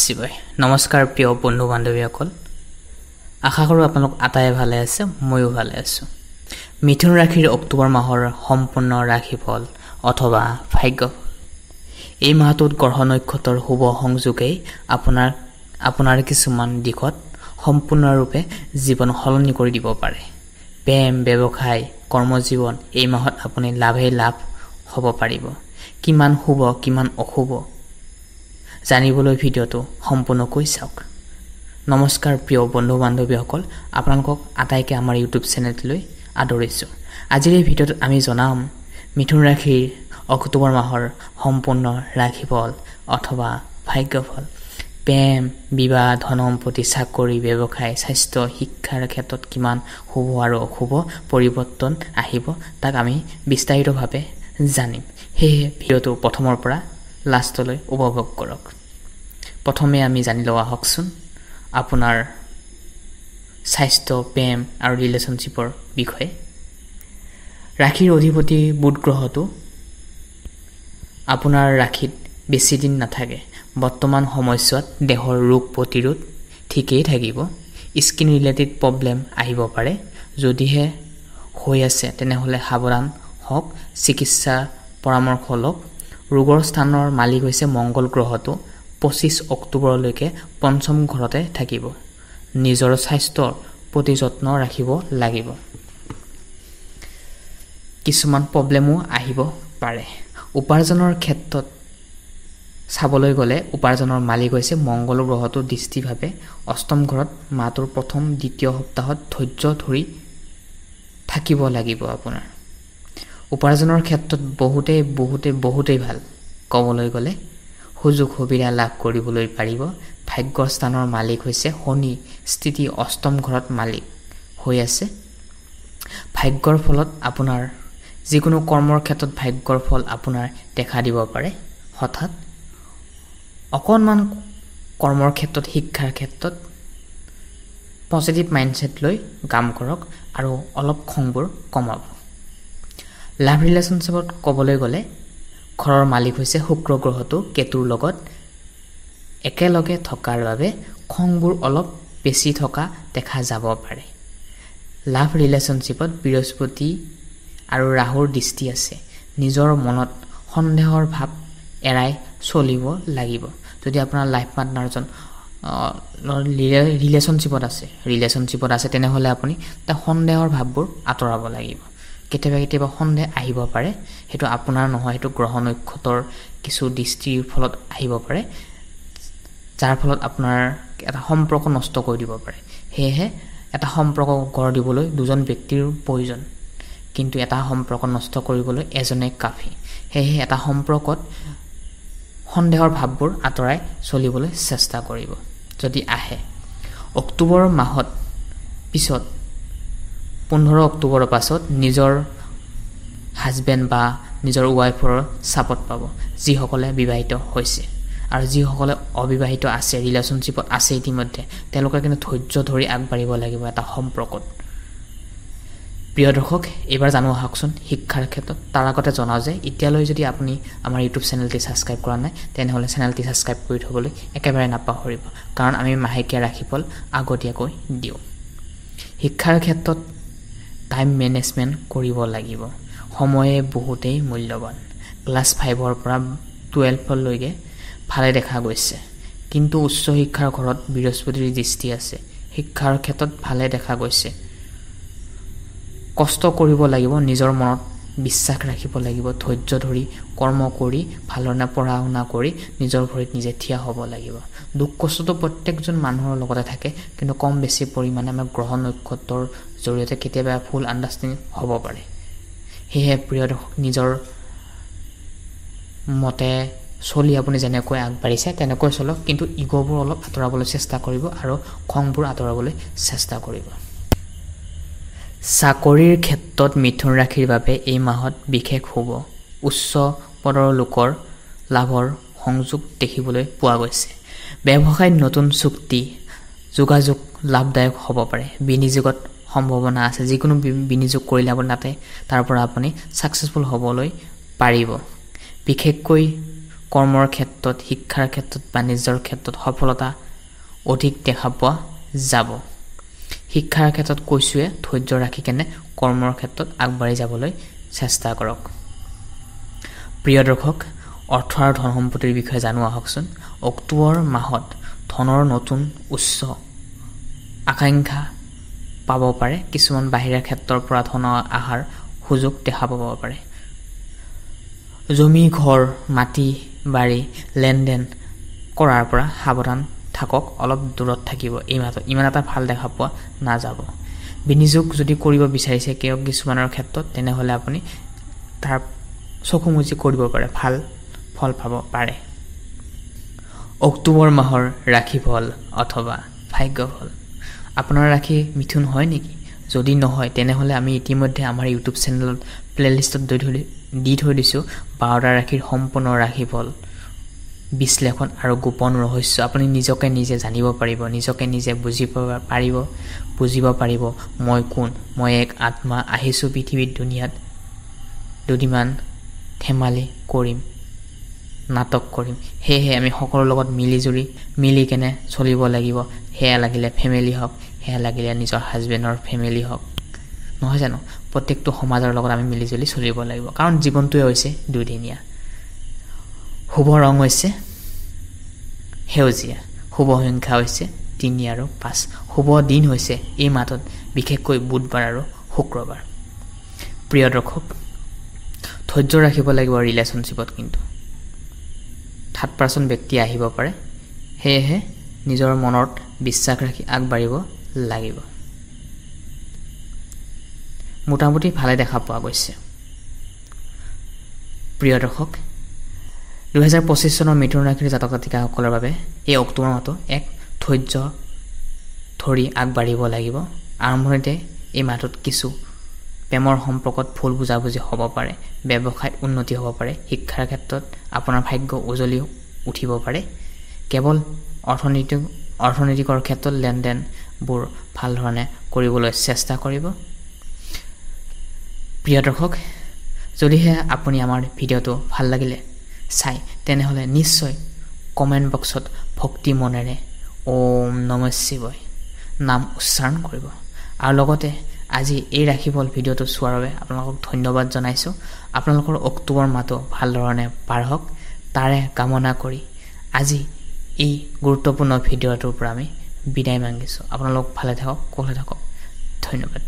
শিৱাই নমস্কাৰ প্ৰিয় বন্ধু বান্ধৱীসকল আশা কৰোঁ আপোনালোক আটাই ভালে আছে ময়ো ভালে আছোঁ মিথুন ৰাশিৰ অক্টোবৰ মাহৰ সম্পূৰ্ণ ৰাশিফল অথবা ভাগ্য এই মাহটোত গ্ৰহ নক্ষত্ৰৰ শুভ সংযোগেই আপোনাৰ কিছুমান দিশত সম্পূৰ্ণৰূপে জীৱন সলনি কৰি দিব পাৰে প্ৰেম ব্যৱসায় কৰ্মজীৱন এই মাহত আপুনি লাভ হ'ব পাৰিব কিমান শুভ কিমান অশুভ জানিবলৈ ভিডিওটো সম্পূৰ্ণকৈ চাওক নমস্কাৰ প্ৰিয় বন্ধু বান্ধৱীসকল আপোনালোকক আটাইকে আমাৰ ইউটিউব চেনেললৈ আদৰিছোঁ আজিৰ এই ভিডিওত আমি জনাম মিথুন ৰাশিৰ অক্টোবৰ মাহৰ সম্পূৰ্ণ ৰাশিফল অথবা ভাগ্যফল প্ৰেম বিবাহ ধন সম্পত্তি চাকৰি ব্যৱসায় স্বাস্থ্য শিক্ষাৰ ক্ষেত্ৰত কিমান শুভ আৰু অশুভ পৰিৱৰ্তন আহিব তাক আমি বিস্তাৰিতভাৱে জানিম সেয়ে ভিডিওটো প্ৰথমৰ পৰা লাষ্টলৈ উপভোগ কৰক প্ৰথমে আমি জানি লওঁ আহকচোন আপোনাৰ স্বাস্থ্য প্ৰেম আৰু ৰিলেশনশ্বিপৰ বিষয়ে ৰাশিৰ অধিপতি বুধ গ্ৰহটো আপোনাৰ ৰাশিত বেছি দিন নাথাকে বৰ্তমান সময়ছোৱাত দেহৰ ৰোগ প্ৰতিৰোধ ঠিকেই থাকিব স্কিন ৰিলেটেড প্ৰব্লেম আহিব পাৰে যদিহে হৈ আছে তেনেহলে সাৱধান হওক চিকিৎসা পৰামৰ্শ লওক ৰোগৰ স্থানৰ মালিক হৈছে মংগল গ্ৰহটো 25 অক্টোবৰলৈকে পঞ্চম ঘৰতে থাকিব নিজৰ স্বাস্থ্যৰ প্ৰতি যত্ন ৰাখিব লাগিব কিছুমান প্ৰব্লেমো আহিব পাৰে উপাৰ্জনৰ ক্ষেত্ৰত চাবলৈ গ'লে উপাৰ্জনৰ মালিক হৈছে মংগল গ্ৰহটো দৃষ্টিভাৱে অষ্টম ঘৰত মাহটোৰ প্ৰথম দ্বিতীয় সপ্তাহত ধৈৰ্য ধৰি থাকিব লাগিব আপোনাৰ উপাৰ্জনৰ ক্ষেত্ৰত বহুতেই ভাল ক'বলৈ গ'লে সুযোগ সুবিধা লাভ কৰিবলৈ পাৰিব ভাগ্যৰ স্থানৰ মালিক হৈছে শনি স্থিতি অষ্টম ঘৰত মালিক হৈ আছে ভাগ্যৰ ফলত আপোনাৰ যিকোনো কৰ্মৰ ক্ষেত্ৰত ভাগ্যৰ ফল আপোনাৰ দেখা দিব পাৰে হঠাৎ অকণমান কৰ্মৰ ক্ষেত্ৰত শিক্ষাৰ ক্ষেত্ৰত পজিটিভ মাইণ্ডছেট লৈ কাম কৰক আৰু অলপ খংবোৰ কমাব লাভ ৰিলেশনশ্বিপত ক'বলৈ গ'লে ঘৰৰ মালিক হৈছে শুক্ৰ গ্ৰহটো কেতুৰ লগত একেলগে থকাৰ বাবে খংবোৰ অলপ বেছি থকা দেখা যাব পাৰে লাভ ৰিলেশনশ্বিপত বৃহস্পতি আৰু ৰাহুৰ দৃষ্টি আছে নিজৰ মনত সন্দেহৰ ভাৱ এৰাই চলিব লাগিব যদি আপোনাৰ লাইফ পাৰ্টনাৰজন ৰিলেশনশ্বিপত আছে তেনেহলে আপুনি তাৰ সন্দেহৰ ভাৱবোৰ আঁতৰাব লাগিব কেতিয়াবা সন্দেহ আহিব পাৰে হেতু আপোনাৰ নহয় হেতু গ্ৰহ নক্ষত্ৰৰ কিছু দৃষ্টিৰ ফলত আহিব পাৰে যাৰ ফলত আপোনাৰ এটা সম্পৰ্ক নষ্ট কৰি দিব পাৰে হেহে এটা সম্পৰ্ক গঢ় দিবলৈ দুজন ব্যক্তিৰ প্ৰয়োজন কিন্তু এটা সম্পৰ্ক নষ্ট কৰিবলৈ এজনে কাফি হেহে এটা সম্পৰ্কত সন্দেহৰ ভাৱবোৰ আঁতৰাই চলিবলৈ চেষ্টা কৰিব যদি আহে অক্টোবৰ মাহত পিছত 15 অক্টোবৰৰ পাছত নিজৰ হাজবেণ্ড বা নিজৰ ওয়াইফৰ সাপোৰ্ট পাব যিসকলে বিবাহিত হৈছে আৰু যিসকলে অবিবাহিত আছে ৰিলেশনশ্বিপত আছে ইতিমধ্যে তেওঁলোকে কিন্তু ধৈৰ্য ধৰি আগবাঢ়িব লাগিব এটা সম্পৰ্কত প্ৰিয় দৰ্শক এবাৰ জানো আহকচোন শিক্ষাৰ ক্ষেত্ৰত তাৰ আগতে জনাও যে এতিয়ালৈ যদি আপুনি আমাৰ ইউটিউব চেনেলটি সাবস্ক্ৰাইব কৰা নাই তেনেহলে চেনেলটি সাবস্ক্ৰাইব কৰি থবলৈ একেবাৰে নাপাহৰিব কাৰণ আমি মাহেকীয়া ৰাশিফল আগতীয়াকৈ দিওঁ শিক্ষাৰ ক্ষেত্ৰত টাইম মেনেজমেন্ট কৰিব লাগিব সময়ে বহুতেই মূল্যৱান ক্লাছ 5 পৰা 12 লৈকে ভালে দেখা গৈছে কিন্তু উচ্চ শিক্ষাৰ ঘৰত বৃহস্পতিৰ দৃষ্টি আছে শিক্ষাৰ ক্ষেত্ৰত ভালে দেখা গৈছে কষ্ট কৰিব লাগিব নিজৰ মনত বিশ্বাস ৰাখিব লাগিব ধৈৰ্য ধৰি কৰ্ম কৰি ভালনে পঢ়া শুনা কৰি নিজৰ ভৰিত নিজে থিয় হ'ব লাগিব দুখ কষ্টটো প্ৰত্যেকজন মানুহৰ লগতে থাকে কিন্তু কম বেছি পৰিমাণে আমাৰ গ্ৰহ নক্ষত্ৰৰ জৰিয়তে কেতিয়াবা ফুল আন্ডাৰষ্টেণ্ডিং হ'ব পাৰে হেহে প্ৰিয় দৰ্শক নিজৰ মতে চলি আপুনি যেনেকৈ আগবাঢ়িছে তেনেকৈ চলক কিন্তু ইগোবোৰ অলপ আঁতৰাবলৈ চেষ্টা কৰিব আৰু খংবোৰ আঁতৰাবলৈ চেষ্টা কৰিব চাকৰিৰ ক্ষেত্ৰত মিথুন ৰাশিৰ বাবে এই মাহত বিশেষ শুভ উচ্চ পদৰ লোকৰ লাভৰ সংযোগ দেখিবলৈ পোৱা গৈছে ব্যৱসায়ত নতুন চুক্তি যোগাযোগ লাভদায়ক হ'ব পাৰে বিনিয়োগত সম্ভাৱনা আছে যিকোনো বিনিয়োগ কৰিলে আপুনি তাৰ পৰা আপুনি সাকসেসফুল হ'বলৈ পাৰিব বিশেষকৈ কৰ্মৰ ক্ষেত্ৰত, শিক্ষাৰ ক্ষেত্ৰত, বাণিজ্যৰ ক্ষেত্ৰত সফলতা অধিক দেখা পোৱা যাব। শিক্ষাৰ ক্ষেত্ৰত কৈছোৱে ধৈৰ্য ৰাখি কেনে কৰ্মৰ ক্ষেত্ৰত আগবাঢ়ি যাবলৈ চেষ্টা কৰক। প্ৰিয় দৰ্শক, অৰ্থ আৰু ধন সম্পত্তিৰ বিষয়ে জানো আহকচোন। অক্টোবৰ মাহত ধনৰ নতুন উচ্চ আকাংক্ষা পাব পাৰে। কিছুমান বাহিৰা ক্ষেত্ৰৰ পৰা ধন অহাৰ সুযোগ দেখা পাব পাৰে। জমি, ঘৰ, মাটি, বাৰী লেনদেন কৰাৰ পৰা সাৱধান থাকক, অলপ দূৰত থাকিব। এই মাহত ইমান এটা ভাল দেখা পোৱা নাযাব। বিনিয়োগ যদি কৰিব বিচাৰিছে কিছুমানৰ ক্ষেত্ৰত, তেনেহ'লে আপুনি তাৰ চকুমুজি কৰিব পাৰে, ভাল ফল পাব পাৰে। অক্টোবৰ মাহৰ ৰাশিফল অথবা ভাগ্যফল। আপোনাৰ ৰাশি মিথুন হয় নেকি? যদি নহয় তেনেহ'লে আমি ইতিমধ্যে আমাৰ ইউটিউব চেনেলত প্লেলিষ্টত দি থৈ দিছোঁ 12টা ৰাশিৰ সম্পূৰ্ণ ৰাশিফল বিশ্লেষণ আৰু গোপন ৰহস্য। আপুনি নিজকে নিজে জানিব পাৰিব, নিজকে নিজে বুজিব পাৰিব মই কোন, মই এক আত্মা, আহিছোঁ পৃথিৱীত দুনিয়াত দুদিনমান ধেমালি কৰিম, নাটক কৰিম। সেয়েহে আমি সকলোৰ লগত মিলি কেনে চলিব লাগিব। সেয়া লাগিলে ফেমিলি হওক, সেয়া লাগিলে নিজৰ হাজবেণ্ডৰ ফেমিলি হওক, নহয় জানো? প্ৰত্যেকটো সমাজৰ লগত আমি মিলিজুলি চলিব লাগিব, কাৰণ জীৱনটোৱে হৈছে দুদিনীয়া। শুভ ৰং হৈছে সেউজীয়া, শুভ সংখ্যা হৈছে 3 আৰু 5, শুভ দিন হৈছে এই মাহত বিশেষকৈ বুধবাৰ আৰু শুক্ৰবাৰ। প্ৰিয় দৰ্শক, ধৈৰ্য ৰাখিব লাগিব ৰিলেশ্যনশ্বিপত। কিন্তু থাৰ্ড পাৰ্চন ব্যক্তি আহিব পাৰে, সেয়েহে নিজৰ মনত বিশ্বাস ৰাখি আগবাঢ়িব লাগিব। মোটামুটি ভালে দেখা পোৱা গৈছে। প্ৰিয় দৰ্শক, 2025 চনৰ মিথুন ৰাশিৰ জাতক জাতিকাসকলৰ বাবে এই অক্টোবৰ মাহটো এক ধৈৰ্য ধৰি আগবাঢ়িব লাগিব। আৰম্ভণিতে এই মাহটোত কিছু প্ৰেমৰ সম্পৰ্কত ভুল বুজাবুজি হ'ব পাৰে, ব্যৱসায়ত উন্নতি হ'ব পাৰে, শিক্ষাৰ ক্ষেত্ৰত আপোনাৰ ভাগ্য উজলি উঠিব পাৰে। কেৱল অৰ্থনৈতিকৰ ক্ষেত্ৰত লেনদেনবোৰ ভাল ধৰণে কৰিবলৈ চেষ্টা কৰিব। প্ৰিয় দৰ্শক, যদিহে আপুনি আমাৰ ভিডিঅ'টো ভাল লাগিলে চাই, তেনেহ'লে নিশ্চয় কমেণ্ট বক্সত ভক্তি মনেৰে ওম নমঃ শিৱায় নাম উচ্চাৰণ কৰিব। আৰু লগতে আজি এই ৰাশিফল ভিডিঅ'টো চোৱাৰ বাবে আপোনালোকক ধন্যবাদ জনাইছোঁ। আপোনালোকৰ অক্টোবৰ মাহটো ভাল ধৰণে পাৰ হওক, তাৰে কামনা কৰি আজি এই গুৰুত্বপূৰ্ণ ভিডিঅ'টোৰ পৰা আমি বিদায় মাগিছোঁ। আপোনালোক ভালে থাকক, কুশলে থাকক। ধন্যবাদ।